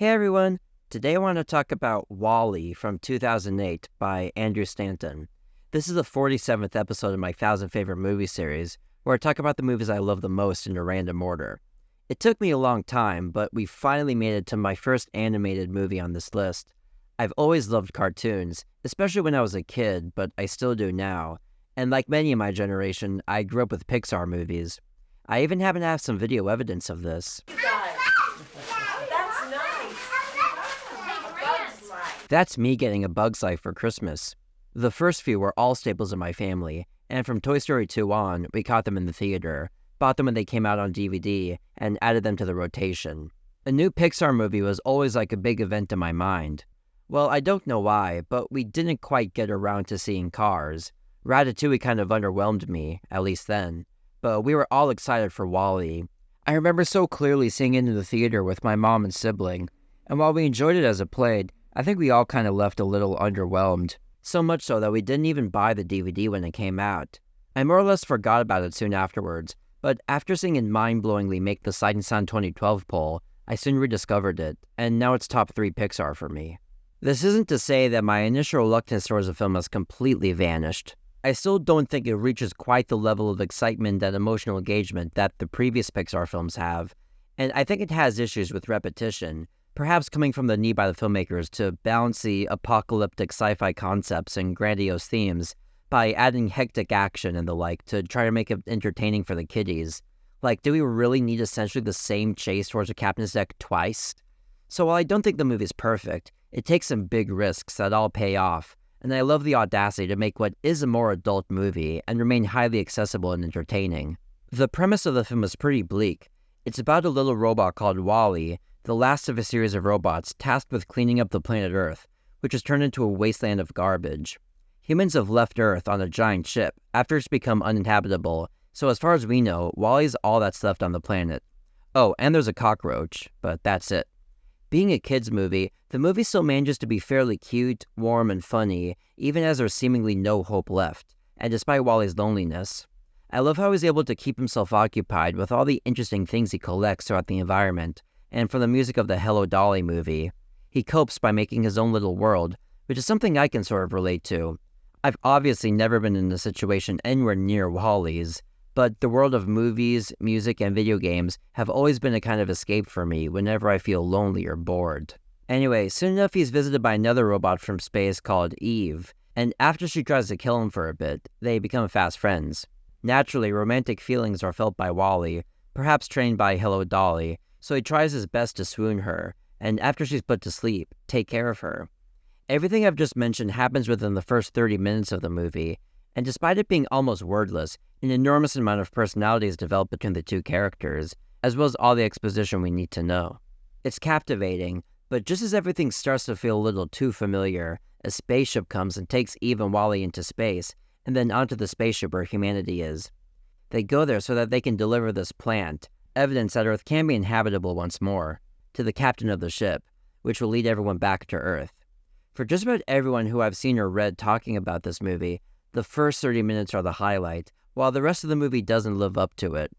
Hey everyone! Today I want to talk about Wall-E from 2008 by Andrew Stanton. This is the 47th episode of my 1,000 Favorite Movie series, where I talk about the movies I love the most in a random order. It took me a long time, but we finally made it to my first animated movie on this list. I've always loved cartoons, especially when I was a kid, but I still do now. And like many in my generation, I grew up with Pixar movies. I even happen to have some video evidence of this. That's me getting a Bug's Life for Christmas. The first few were all staples in my family, and from Toy Story 2 on, we caught them in the theater, bought them when they came out on DVD, and added them to the rotation. A new Pixar movie was always like a big event in my mind. Well, I don't know why, but we didn't quite get around to seeing Cars. Ratatouille kind of underwhelmed me, at least then, but we were all excited for Wall-E. I remember so clearly seeing it in the theater with my mom and sibling, and while we enjoyed it as it played, I think we all kind of left a little underwhelmed. So much so that we didn't even buy the DVD when it came out. I more or less forgot about it soon afterwards, but after seeing it mind-blowingly make the Sight and Sound 2012 poll, I soon rediscovered it, and now it's top 3 Pixar for me. This isn't to say that my initial reluctance towards the film has completely vanished. I still don't think it reaches quite the level of excitement and emotional engagement that the previous Pixar films have, and I think it has issues with repetition, perhaps coming from the need by the filmmakers to balance the apocalyptic sci-fi concepts and grandiose themes by adding hectic action and the like to try to make it entertaining for the kiddies. Like, do we really need essentially the same chase towards a captain's deck twice? So while I don't think the movie's perfect, it takes some big risks that all pay off, and I love the audacity to make what is a more adult movie and remain highly accessible and entertaining. The premise of the film is pretty bleak. It's about a little robot called Wall-E, the last of a series of robots tasked with cleaning up the planet Earth, which has turned into a wasteland of garbage. Humans have left Earth on a giant ship after it's become uninhabitable, so as far as we know, Wall-E's all that's left on the planet. Oh, and there's a cockroach, but that's it. Being a kids' movie, the movie still manages to be fairly cute, warm, and funny, even as there's seemingly no hope left, and despite Wall-E's loneliness. I love how he's able to keep himself occupied with all the interesting things he collects throughout the environment, and from the music of the Hello Dolly movie. He copes by making his own little world, which is something I can sort of relate to. I've obviously never been in a situation anywhere near Wall-E's, but the world of movies, music, and video games have always been a kind of escape for me whenever I feel lonely or bored. Anyway, soon enough he's visited by another robot from space called Eve, and after she tries to kill him for a bit, they become fast friends. Naturally, romantic feelings are felt by Wall-E, perhaps trained by Hello Dolly, so he tries his best to swoon her, and after she's put to sleep, take care of her. Everything I've just mentioned happens within the first 30 minutes of the movie, and despite it being almost wordless, an enormous amount of personality is developed between the two characters, as well as all the exposition we need to know. It's captivating, but just as everything starts to feel a little too familiar, a spaceship comes and takes Eve and Wall-E into space, and then onto the spaceship where humanity is. They go there so that they can deliver this plant, evidence that Earth can be inhabitable once more, to the captain of the ship, which will lead everyone back to Earth. For just about everyone who I've seen or read talking about this movie, the first 30 minutes are the highlight, while the rest of the movie doesn't live up to it.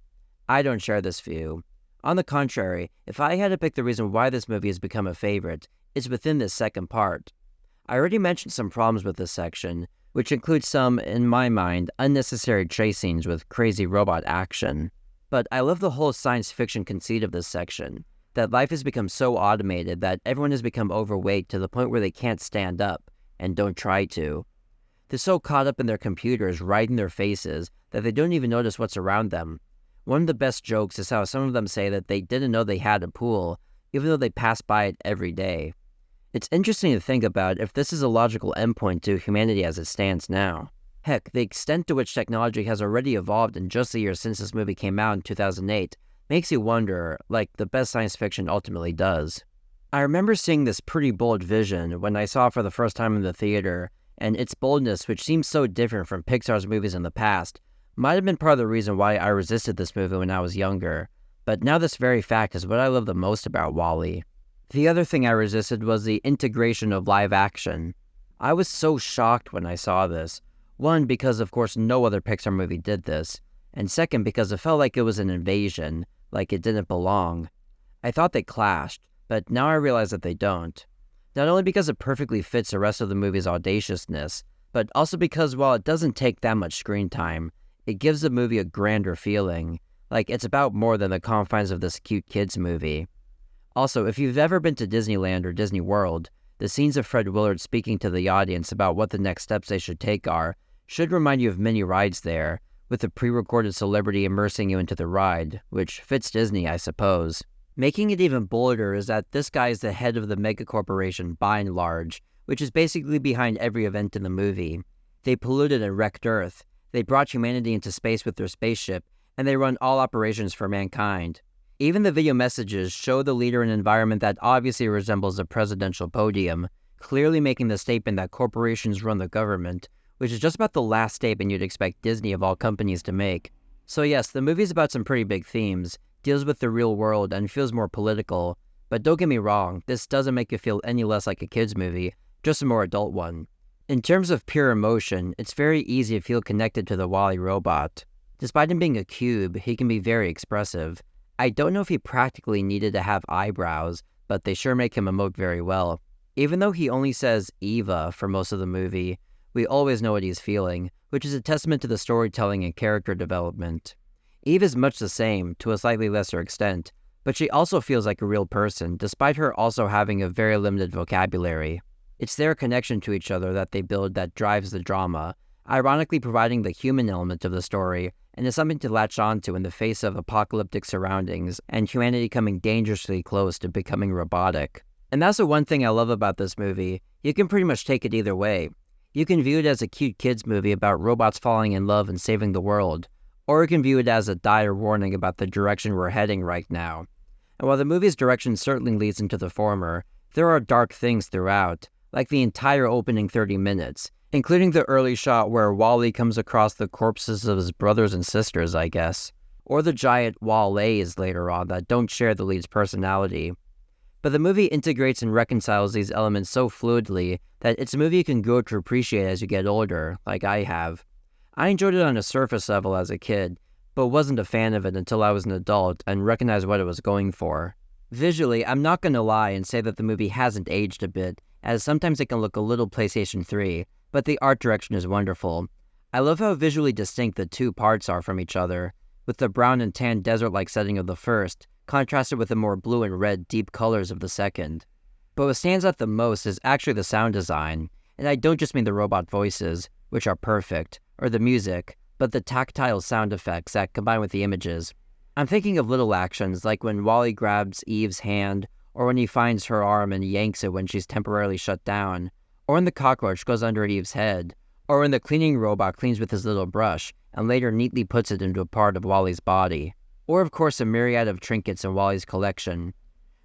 I don't share this view. On the contrary, if I had to pick the reason why this movie has become a favorite, it's within this second part. I already mentioned some problems with this section, which includes some, in my mind, unnecessary chase scenes with crazy robot action. But I love the whole science fiction conceit of this section, that life has become so automated that everyone has become overweight to the point where they can't stand up, and don't try to. They're so caught up in their computers right in their faces that they don't even notice what's around them. One of the best jokes is how some of them say that they didn't know they had a pool, even though they pass by it every day. It's interesting to think about if this is a logical endpoint to humanity as it stands now. Heck, the extent to which technology has already evolved in just the year since this movie came out in 2008 makes you wonder, like the best science fiction ultimately does. I remember seeing this pretty bold vision when I saw it for the first time in the theater, and its boldness, which seems so different from Pixar's movies in the past, might have been part of the reason why I resisted this movie when I was younger, but now this very fact is what I love the most about Wall-E. The other thing I resisted was the integration of live action. I was so shocked when I saw this. One, because of course no other Pixar movie did this, and second, because it felt like it was an invasion, like it didn't belong. I thought they clashed. but now I realize that they don't. Not only because it perfectly fits the rest of the movie's audaciousness, but also because while it doesn't take that much screen time, it gives the movie a grander feeling, like it's about more than the confines of this cute kids movie. Also, if you've ever been to Disneyland or Disney World, the scenes of Fred Willard speaking to the audience about what the next steps they should take should remind you of many rides there, with a pre-recorded celebrity immersing you into the ride, which fits Disney, I suppose. Making it even bolder is that this guy is the head of the megacorporation by and large, which is basically behind every event in the movie. They polluted and wrecked Earth, they brought humanity into space with their spaceship, and they run all operations for mankind. Even the video messages show the leader in an environment that obviously resembles a presidential podium, clearly making the statement that corporations run the government, which is just about the last statement you'd expect Disney of all companies to make. So yes, the movie's about some pretty big themes, deals with the real world, and feels more political, but don't get me wrong, this doesn't make it feel any less like a kids movie, just a more adult one. In terms of pure emotion, it's very easy to feel connected to the WALL-E robot. Despite him being a cube, he can be very expressive. I don't know if he practically needed to have eyebrows, but they sure make him emote very well. Even though he only says Eva for most of the movie, we always know what he's feeling, which is a testament to the storytelling and character development. Eve is much the same, to a slightly lesser extent, but she also feels like a real person, despite her also having a very limited vocabulary. It's their connection to each other that they build that drives the drama, ironically providing the human element of the story, and is something to latch onto in the face of apocalyptic surroundings and humanity coming dangerously close to becoming robotic. And that's the one thing I love about this movie. You can pretty much take it either way. You can view it as a cute kids movie about robots falling in love and saving the world, or you can view it as a dire warning about the direction we're heading right now. And while the movie's direction certainly leads into the former, there are dark things throughout, like the entire opening 30 minutes, including the early shot where WALL-E comes across the corpses of his brothers and sisters, I guess, or the giant Wall-A's later on that don't share the lead's personality. But the movie integrates and reconciles these elements so fluidly that it's a movie you can grow to appreciate as you get older, like I have. I enjoyed it on a surface level as a kid, but wasn't a fan of it until I was an adult and recognized what it was going for. Visually, I'm not going to lie and say that the movie hasn't aged a bit, as sometimes it can look a little PlayStation 3, but the art direction is wonderful. I love how visually distinct the two parts are from each other, with the brown and tan desert-like setting of the first, contrasted with the more blue and red deep colors of the second. But what stands out the most is actually the sound design, and I don't just mean the robot voices, which are perfect, or the music, but the tactile sound effects that combine with the images. I'm thinking of little actions like when WALL-E grabs Eve's hand, or when he finds her arm and yanks it when she's temporarily shut down, or when the cockroach goes under Eve's head, or when the cleaning robot cleans with his little brush and later neatly puts it into a part of WALL-E's body. Or of course a myriad of trinkets in WALL-E's collection.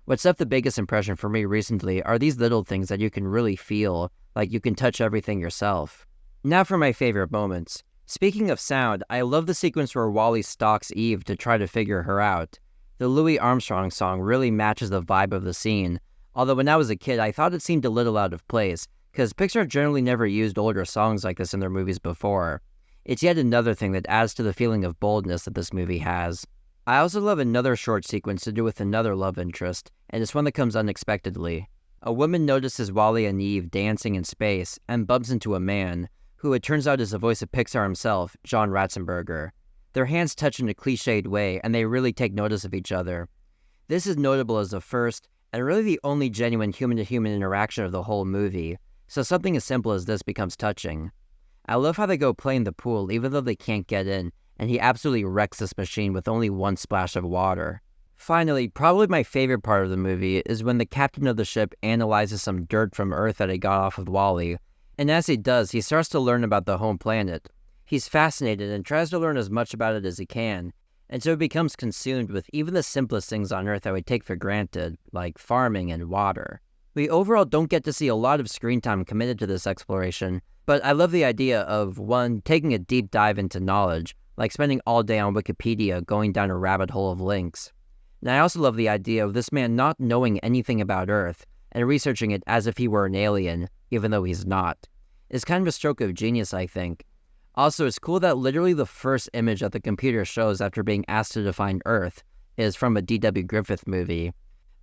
What's left the biggest impression for me recently are these little things that you can really feel, like you can touch everything yourself. Now for my favorite moments. Speaking of sound, I love the sequence where WALL-E stalks Eve to try to figure her out. The Louis Armstrong song really matches the vibe of the scene, although when I was a kid I thought it seemed a little out of place, because Pixar generally never used older songs like this in their movies before. It's yet another thing that adds to the feeling of boldness that this movie has. I also love another short sequence to do with another love interest, and it's one that comes unexpectedly. A woman notices WALL-E and Eve dancing in space and bumps into a man, who it turns out is the voice of Pixar himself, John Ratzenberger. Their hands touch in a cliched way, and they really take notice of each other. This is notable as the first, and really the only genuine human-to-human interaction of the whole movie, so something as simple as this becomes touching. I love how they go play in the pool even though they can't get in, and he absolutely wrecks this machine with only one splash of water. Finally, probably my favorite part of the movie is when the captain of the ship analyzes some dirt from Earth that he got off of WALL-E, and as he does, he starts to learn about the home planet. He's fascinated and tries to learn as much about it as he can, and so he becomes consumed with even the simplest things on Earth that we take for granted, like farming and water. We overall don't get to see a lot of screen time committed to this exploration, but I love the idea of, one, taking a deep dive into knowledge, like spending all day on Wikipedia going down a rabbit hole of links. And I also love the idea of this man not knowing anything about Earth, and researching it as if he were an alien, even though he's not. It's kind of a stroke of genius, I think. Also, it's cool that literally the first image that the computer shows after being asked to define Earth is from a D.W. Griffith movie.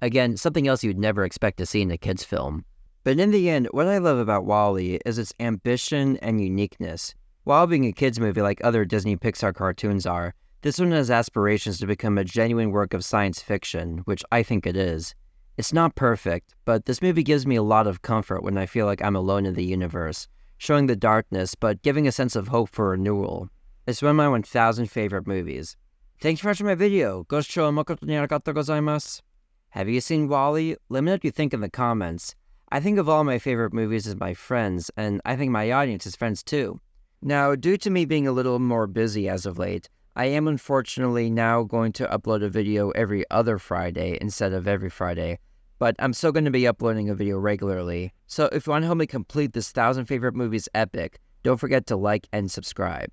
Again, something else you'd never expect to see in a kid's film. But in the end, what I love about WALL-E is its ambition and uniqueness. While being a kids' movie like other Disney Pixar cartoons are, this one has aspirations to become a genuine work of science fiction, which I think it is. It's not perfect, but this movie gives me a lot of comfort when I feel like I'm alone in the universe, showing the darkness but giving a sense of hope for renewal. It's one of my 1,000 favorite movies. Thanks for watching my video. Goshou makoto ni arigatou gozaimasu. Have you seen WALL-E? Let me know what you think in the comments. I think of all my favorite movies as my friends, and I think my audience is friends too. Now, due to me being a little more busy as of late, I am unfortunately now going to upload a video every other Friday instead of every Friday, but I'm still going to be uploading a video regularly. So if you want to help me complete this 1,000 favorite movies epic, don't forget to like and subscribe.